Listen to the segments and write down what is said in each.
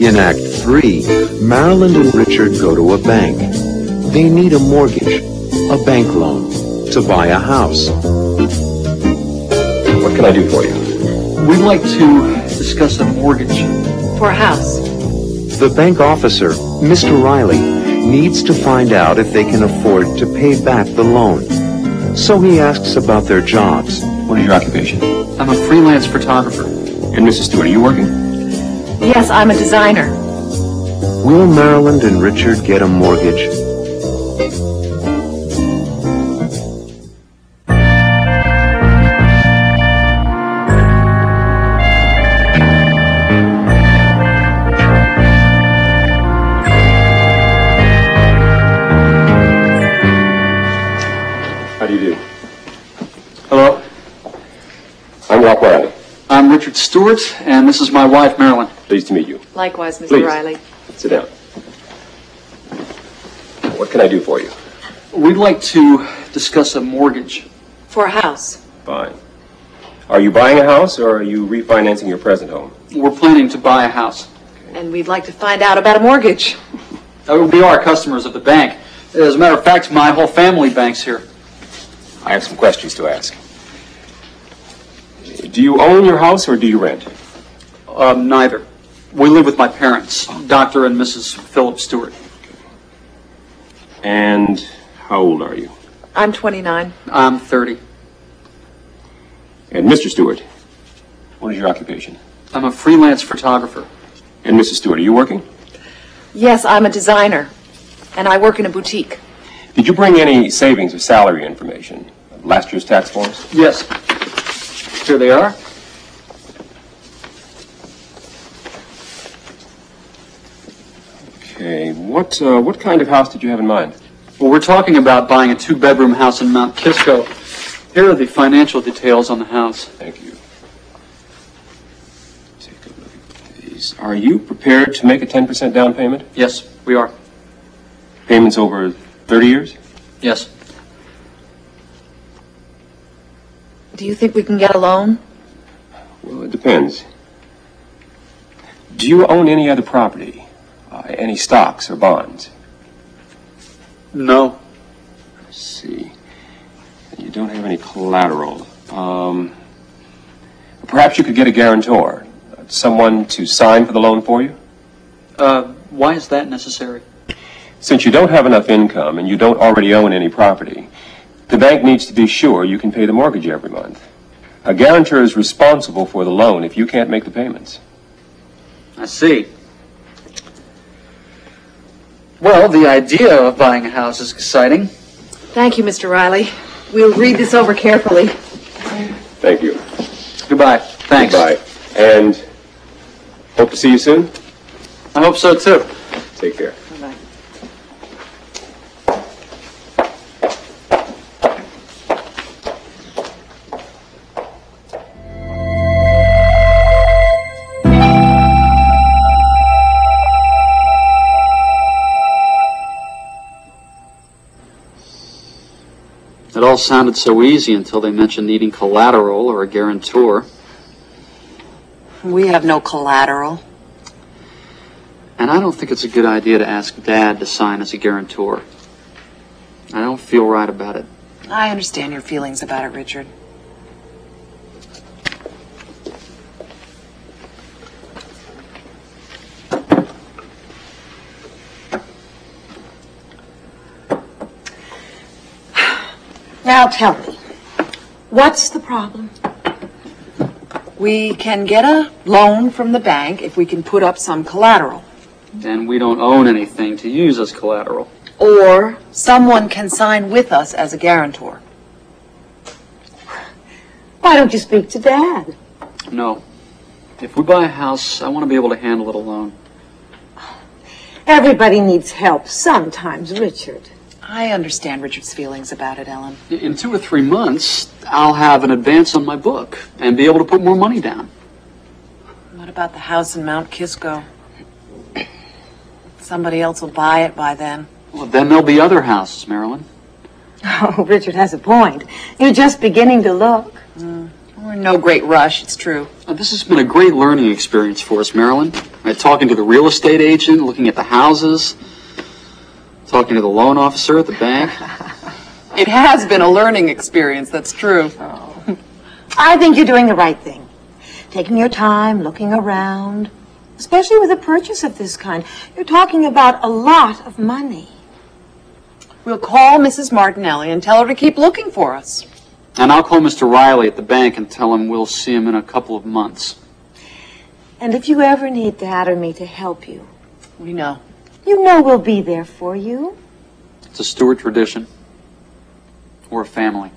In Act 3, Marilyn and Richard go to a bank. They need a mortgage, a bank loan, to buy a house. What can I do for you? We'd like to discuss a mortgage. For a house. The bank officer, Mr. Riley, needs to find out if they can afford to pay back the loan. So he asks about their jobs. What is your occupation? I'm a freelance photographer. And Mrs. Stewart, are you working? Yes, I'm a designer. Will Marilyn and Richard get a mortgage? How do you do? Hello? I'm Rock Riley. I'm Richard Stewart, and this is my wife, Marilyn. Pleased to meet you. Likewise, Mr. Please. Riley. Sit down. What can I do for you? We'd like to discuss a mortgage. For a house. Fine. Are you buying a house or are you refinancing your present home? We're planning to buy a house. And we'd like to find out about a mortgage. We are customers of the bank. As a matter of fact, my whole family banks here. I have some questions to ask. Do you own your house or do you rent? Neither. We live with my parents, Dr. and Mrs. Philip Stewart. And how old are you? I'm 29. I'm 30. And Mr. Stewart, what is your occupation? I'm a freelance photographer. And Mrs. Stewart, are you working? Yes, I'm a designer. And I work in a boutique. Did you bring any savings or salary information? Last year's tax forms? Yes. Here they are. Okay. What kind of house did you have in mind? Well, we're talking about buying a 2-bedroom house in Mount Kisco. Here are the financial details on the house. Thank you. Take a look at these. Are you prepared to make a 10% down payment? Yes, we are. Payments over 30 years? Yes. Do you think we can get a loan? Well, it depends. Do you own any other property? Any stocks or bonds? No. Let's see. You don't have any collateral. Perhaps you could get a guarantor. Someone to sign for the loan for you? Why is that necessary? Since you don't have enough income and you don't already own any property, the bank needs to be sure you can pay the mortgage every month. A guarantor is responsible for the loan if you can't make the payments. I see. Well, the idea of buying a house is exciting. Thank you, Mr. Riley. We'll read this over carefully. Thank you. Goodbye. Thanks. Goodbye. And hope to see you soon. I hope so, too. Take care. Bye-bye. It all sounded so easy until they mentioned needing collateral or a guarantor. We have no collateral. And I don't think it's a good idea to ask Dad to sign as a guarantor. I don't feel right about it. I understand your feelings about it, Richard. Now tell me, what's the problem? We can get a loan from the bank if we can put up some collateral. And we don't own anything to use as collateral. Or someone can sign with us as a guarantor. Why don't you speak to Dad? No. If we buy a house, I want to be able to handle it alone. Everybody needs help sometimes, Richard. I understand Richard's feelings about it, Ellen. In 2 or 3 months, I'll have an advance on my book and be able to put more money down. What about the house in Mount Kisco? Somebody else will buy it by then. Well, then there'll be other houses, Marilyn. Oh, Richard has a point. You're just beginning to look. Well, We're in no great rush, it's true. This has been a great learning experience for us, Marilyn. Talking to the real estate agent, looking at the houses, talking to the loan officer at the bank. It has been a learning experience, that's true. I think you're doing the right thing. Taking your time, looking around, especially with a purchase of this kind. You're talking about a lot of money. We'll call Mrs. Martinelli and tell her to keep looking for us. And I'll call Mr. Riley at the bank and tell him we'll see him in a couple of months. And if you ever need Dad or me to help you, We know. you know we'll be there for you. It's a Stewart tradition. We're a family.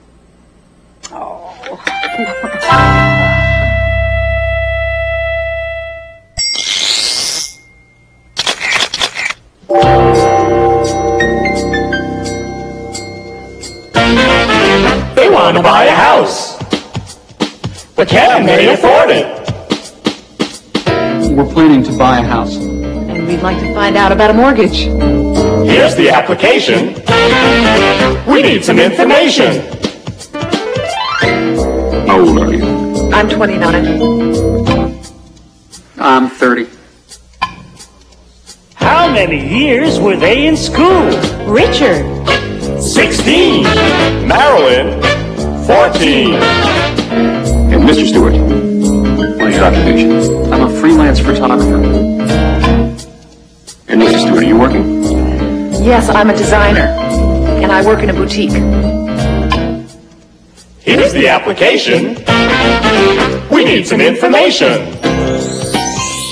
They want to buy a house, but can they afford it? We're planning to buy a house. And we'd like to find out about a mortgage. Here's the application. We need some information. How old are you? I'm 29. I'm 30. How many years were they in school? Richard. 16. Marilyn, 14. And Mr. Stewart, what is your occupation? I'm a freelance photographer. And Mr. Stewart, are you working? Yes, I'm a designer, and I work in a boutique. Here's the application. We need some information.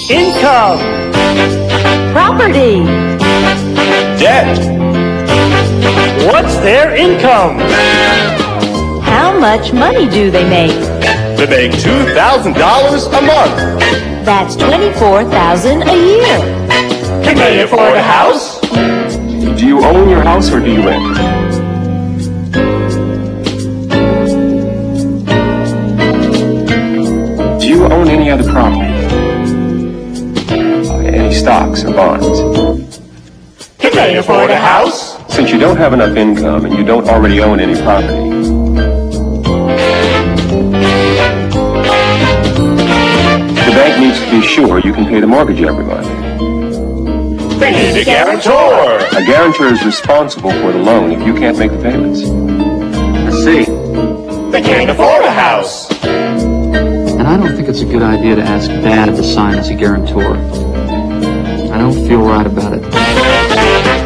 Income, Property. debt. What's their income? How much money do they make? They make $2,000 a month. That's $24,000 a year. Can they afford a house? Do you own your house or do you rent? Do you own any other property? Any stocks or bonds? Can they afford a house? Since you don't have enough income and you don't already own any property, the bank needs to be sure you can pay the mortgage every month. They need a guarantor. A guarantor is responsible for the loan if you can't make the payments. I see. They can't afford a house. And I don't think it's a good idea to ask Dad to sign as a guarantor. I don't feel right about it.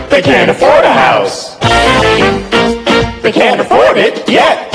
They can't afford a house. They can't afford it yet.